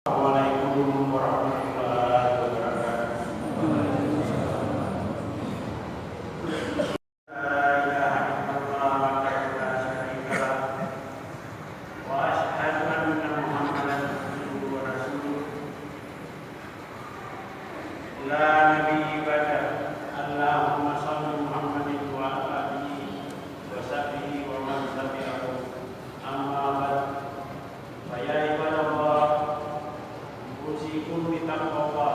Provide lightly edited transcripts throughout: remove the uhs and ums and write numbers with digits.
Assalamualaikum warahmatullahi wabarakatuh. La ilaha illallah wahdahu la syarika lah wa asyhadu anna Muhammadan abduhu wa rasuluh. La nabiyya ba'da. Allahumma shalli Muhammadin wa ala alihi wa sahbihi wa man tabi'ahu. Amma ba'd. Fa ya ibadallah, usikum bitaqwallah.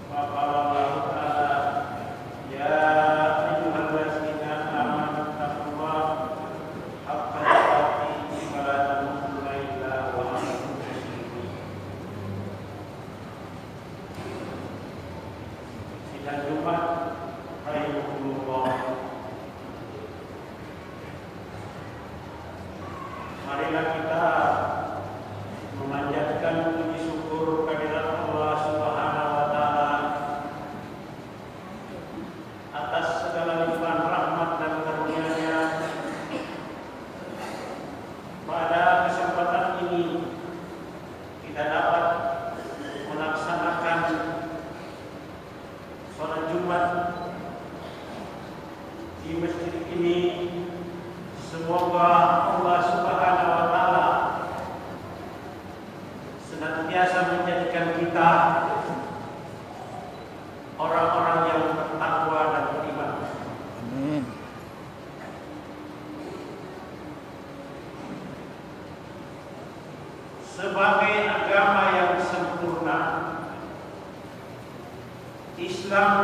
Wa qala Allah ta'ala, ya ayyuhallazina amanu taqullaha haqqa tuqatih wa la tamutunna illa wa antum muslimun. Sidang Jumat rahimakumullah. Marilah kita memanjatkan puji syukur kehadirat Allah Subhanahu wa taala atas segala limpahan rahmat dan karunia-Nya. Pada kesempatan ini kita dapat melaksanakan sholat Jumat di masjid ini. Semoga Allah Subhanahu wa taala senantiasa menjadikan kita orang-orang yang bertakwa dan beriman. Amin. Sebagai agama yang sempurna, Islam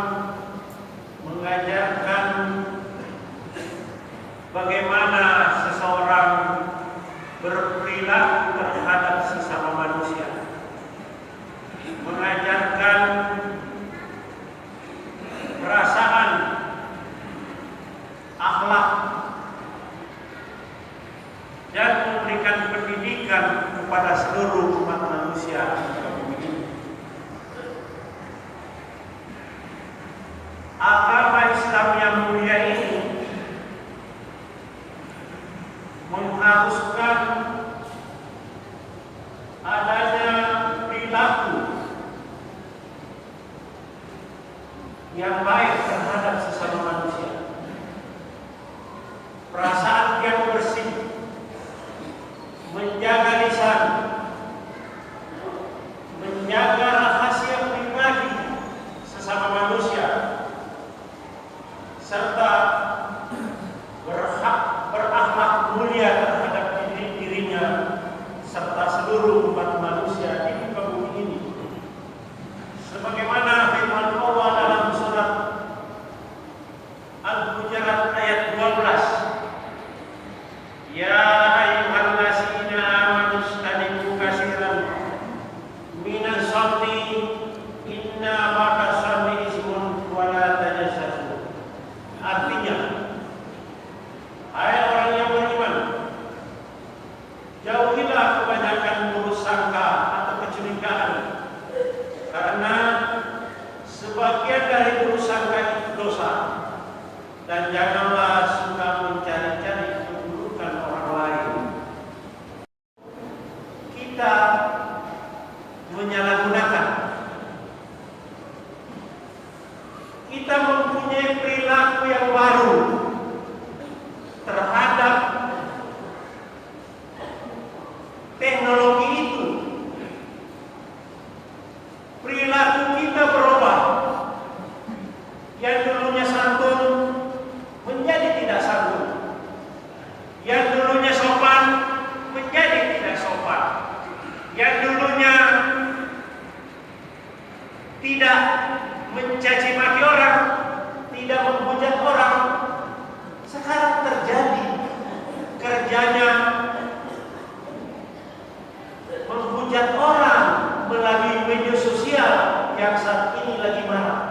mengajarkan bagaimana seseorang berperilaku terhadap sesama manusia, mengajarkan perasaan, akhlak, dan memberikan pendidikan kepada seluruh umat manusia. Agama Islam yang mulia ini mengharuskan adanya perilaku yang baik terhadap sesama manusia, perasaan yang bersih, menjaga lisan, menjaga rahasia pribadi sesama manusia, serta berakhlak mulia terhadap dirinya serta seluruh umat manusia di muka bumi ini. Sebagaimana firman Allah dalam surat Al-Hujurat ayat 12, ya ayyuhallazina amanu istanibu katsiran minas zanni inna ba'da zanni ismun wa la tajassasu. Artinya, hai orang yang beriman, jauhilah kebanyakan buruk sangka atau kecurigaan, karena sebagian dari buruk sangka itu dosa, dan janganlah suka mencari-cari keburukan orang lain. Kita menyalahgunakan, kita mempunyai perilaku yang baru terhadap teknologi itu. Perilaku kita berubah. Yang dulunya santun menjadi tidak santun. Yang dulunya sopan menjadi tidak sopan. Yang dulunya tidak mencaci maki orang, tidak menghujat orang, sekarang terjadi kerjanya menghujat orang melalui media sosial yang saat ini lagi marak.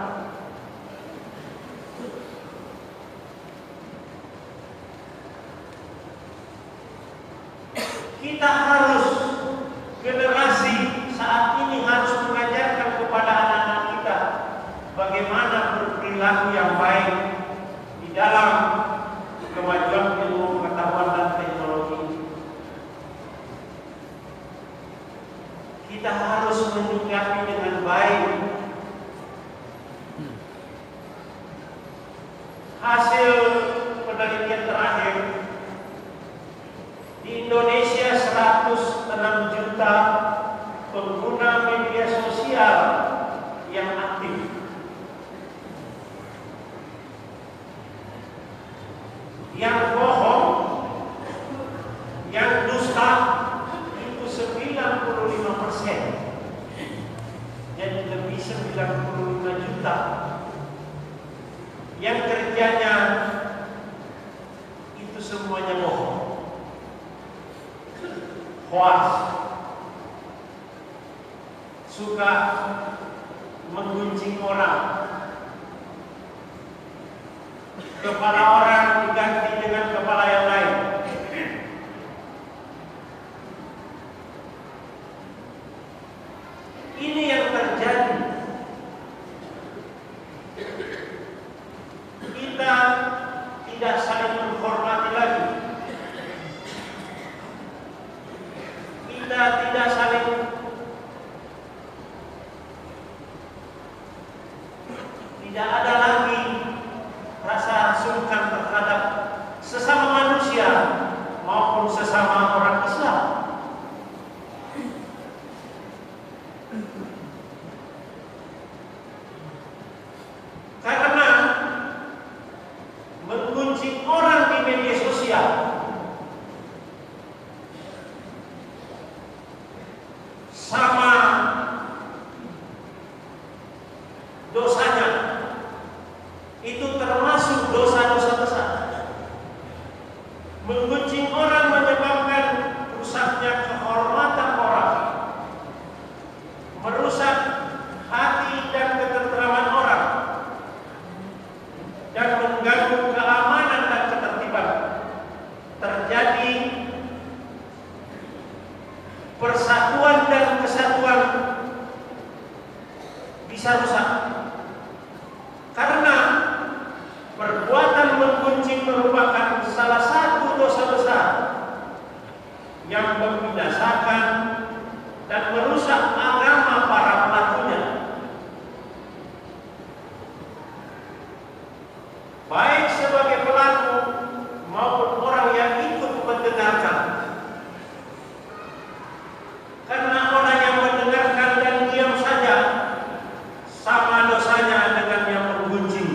Kita harus, generasi saat ini harus mengajarkan kepada anak-anak kita bagaimana harus menyikapi dengan baik. Hasil penelitian terakhir, di Indonesia 106 juta pengguna media sosial yang aktif. Yang bohong, yang dusta itu 95%. Jadi lebih 95 juta. Yang kerjanya itu semuanya bohong, hoax, suka menggunjing orang, kepala orang diganti dengan kepala yang lain. Ini yang terjadi. Kita tidak saling menghormati lagi. Kita tidak saling tidak ada lagi rasa sungkan terhadap sesama manusia maupun sesama orang Islam. Karena menggunjing orang di media sosial sama dosanya, itu termasuk dosa-dosa besar. Menggunjing orang menyebabkan rusaknya kehormatan orang, merusak hati dan ketenteraman orang, dan mengganggu keamanan dan ketertiban. Terjadi persatuan dan kesatuan bisa rusak. Karena perbuatan menggunjing merupakan salah satu dosa besar yang membinasakan dan merusak agama para pelakunya. Baik sebagai pelaku maupun orang yang ikut mendengarkan. Karena orang yang mendengarkan dan diam saja sama dosanya dengan yang menggunjing.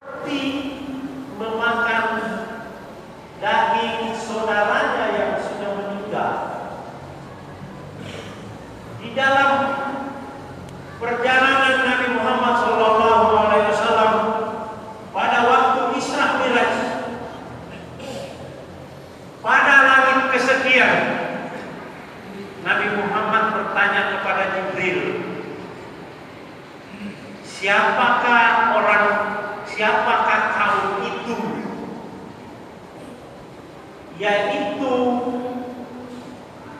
Seperti memakan daging saudaranya yang sudah meninggal. Di dalam perjalanan Nabi Muhammad SAW pada waktu Isra Mi'raj, pada langit kesekian, Nabi Muhammad bertanya kepada Jibril, siapakah kaum itu? Yaitu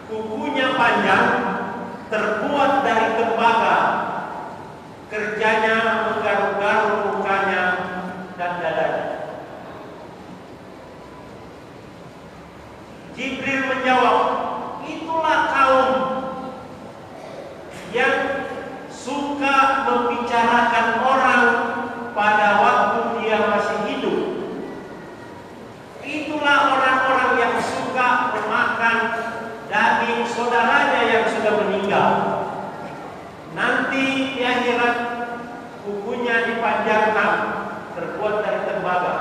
kukunya panjang, terbuat dari tembaga, kerjanya menggaruk-garuk mukanya dan dadanya. Jibril menjawab, itulah kaum yang suka membicarakan orang pada waktu dia masih hidup. Itulah orang-orang yang suka memakan daging saudaranya yang sudah meninggal. Nanti di akhirat kukunya dipanjangkan, terbuat dari tembaga,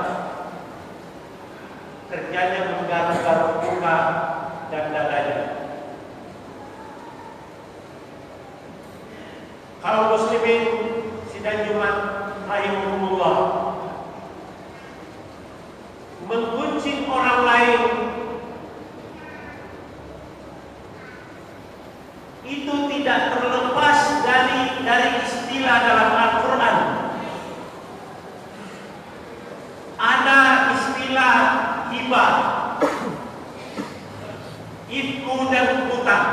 kerjanya menggaruk-garuk muka dan dadanya. Kaum muslimin sidang Jumat rahimahumullah, menggunjing orang lain itu tidak terlepas dari istilah dalam Al-Quran. Ada istilah hibah, ifku dan hutang.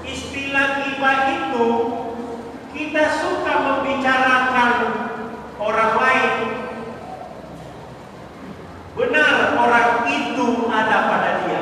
Istilah hibah itu kita suka membicarakan orang lain. Benar orang itu ada pada dia.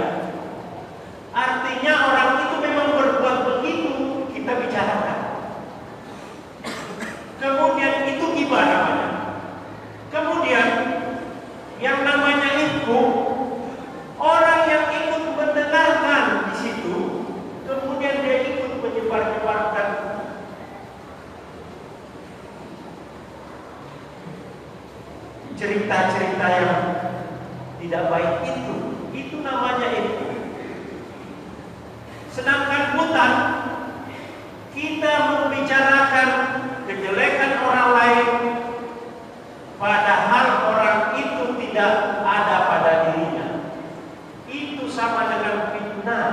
itu sama dengan fitnah.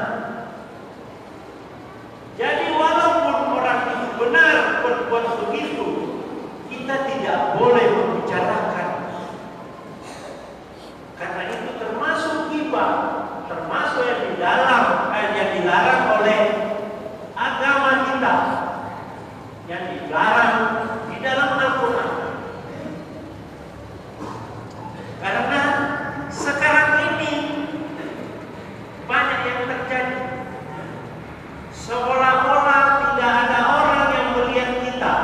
Jadi walaupun orang itu benar berbuat begitu, kita tidak boleh membicarakan. Karena itu termasuk ghibah, termasuk yang yang dilarang oleh agama kita, yang dilarang di dalam Al-Quran. Karena sekarang ini banyak yang terjadi, seolah-olah tidak ada orang yang melihat kita.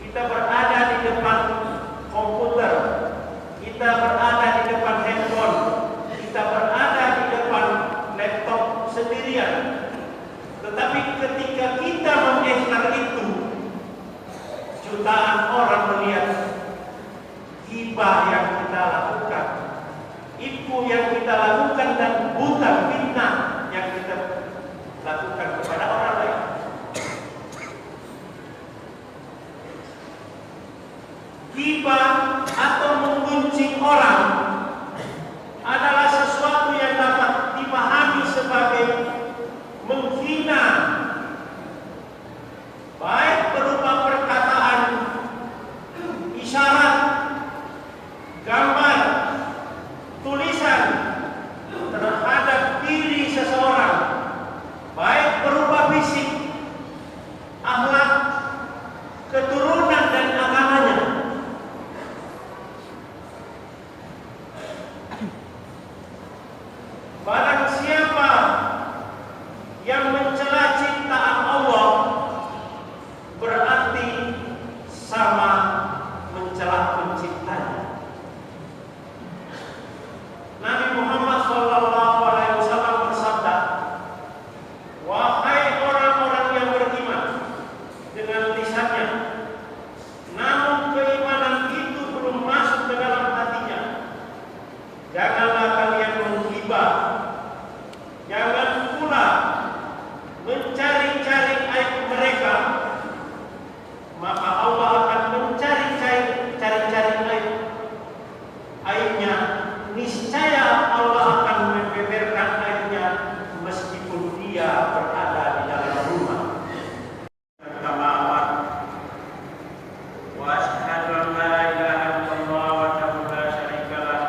Kita berada di depan komputer, kita berada di depan handphone, kita berada di depan laptop sendirian. Tetapi ketika kita mengeklar itu, jutaan orang melihat ghibah yang kita lakukan, ibu yang kita lakukan, dan bukan fitnah yang kita lakukan kepada orang lain. Ghibah atau menggunjing orang adalah sesuatu yang dapat dipahami sebagai menghina, baik berupa perkataan, isyarat, gambar, tulisan terhadap diri seseorang, baik berupa fisik, akhlak, keturunan, dan agamanya. Barang siapa yang mencela ciptaan Allah, berarti sama mencela penciptanya. Nabi Muhammad SAW bersabda, "Wahai orang-orang yang beriman dengan lisannya, namun keimanan itu belum masuk ke dalam hatinya, janganlah kalian menghibah, jangan pula mencari-cari aib mereka, maka Allah akan mencari-cari aibnya. Niscaya Allah akan membeberkan aibnya meskipun dia berada di dalam rumah." Wa asyhadu an la ilaha illallah wahdahu la syarika lah,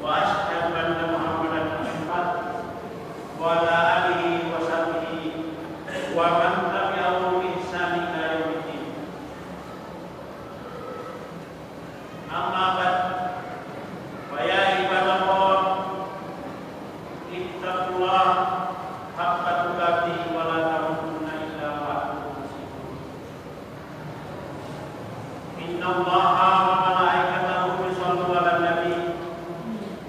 wa asyhadu anna Muhammadan Muhammad wa ala alihi wa sahbihi wa man tabi'ahu bi ihsan ila yaumiddin. Amma ba'd, fa ya ibadallah, ittaqullah haqqa tuqatih wa la tamutunna illa wa antum muslimun. Innallaha wa malaikatahu yusholluna 'alan nabi,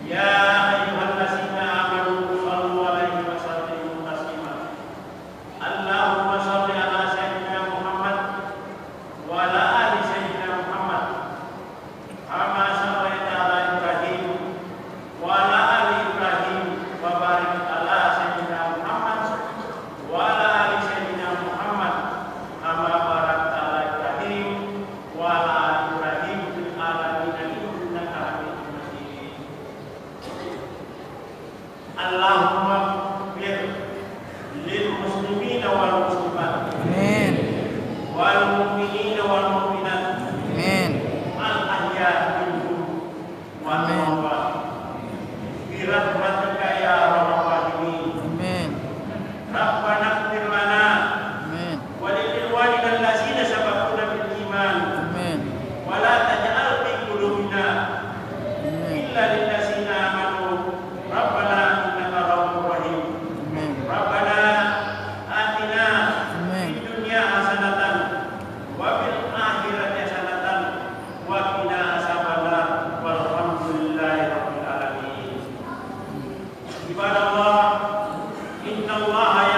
ya ayyuhallazina amanu shallu 'alaihi wa sallimu taslima. Allahumma shalli 'ala sayyidina Muhammad wa 'ala ali sayyidina Muhammad, kama shallaita 'ala Ibrahim wa 'ala ali Ibrahim, wa barik 'ala sayyidina Muhammad wa 'ala ali sayyidina Muhammad, kama barakta 'ala Ibrahim wa 'ala ali Ibrahim fil alamin innaka Hamidum Majid. Allahumma ighfir lil muslimina wal muslimat, Amin. wal mu'minina wal mu'minat, Amin. al ahya minhum wal Amin. amwat, bi rahmatika ya arhamar rahimin. Amin. Rabbana ighfir lana Amin. wa lil ikhwanina allazina sabaquna bil iman, Amin. wa la taj'al fi qulubina Amin. illa lil ladzina amanu. Rabbana innaka ra'ufur rahim. Amin. Rabbana atina Amin. fid dunya hasanatan wa fil akhirati hasanatan wa qina azabannar. Walhamdulillahi rabbil alamin. Ibadallah, innallaha